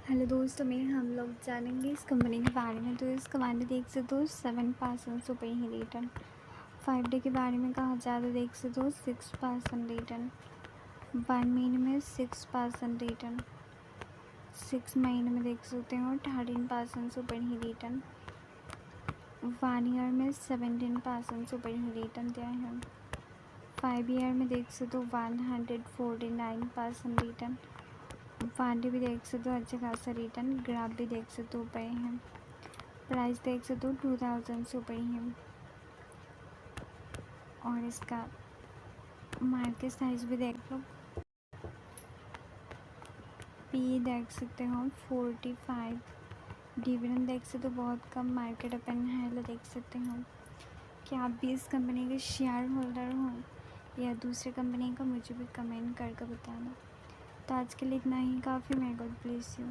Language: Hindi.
हेलो दोस्तों, में हम लोग जानेंगे इस कंपनी के बारे में। तो इस कंपनी देख सकते हो 7% सुपर ही रिटर्न। 5 डे के बारे में कहा जाए तो देख सकते हो 6% रिटर्न। 1 महीने में 6% रिटर्न। 6 महीने में देख सकते हो 13% सुपर ही रिटर्न। 1 ईयर में 17% सुपर ही रिटर्न दिया है। 5 ईयर में देख सकते हो 149% रिटर्न। 1 डे भी देख सकते हो अच्छे खासा रिटर्न। ग्राफ भी देख सकते हो ऊपर है। प्राइस देख सकते हो 2000 से ऊपर ही है। और इसका मार्केट साइज भी देख लो। पी देख सकते हो 45। डिविडेंड देख सकते हो बहुत कम। मार्केट ओपन है देख सकते हो। क्या आप भी इस कंपनी के शेयर होल्डर हो या दूसरे कंपनी का, मुझे भी कमेंट करके बताना। तो आज के लिए इतना ही काफ़ी। मैं गॉड ब्लेस यू।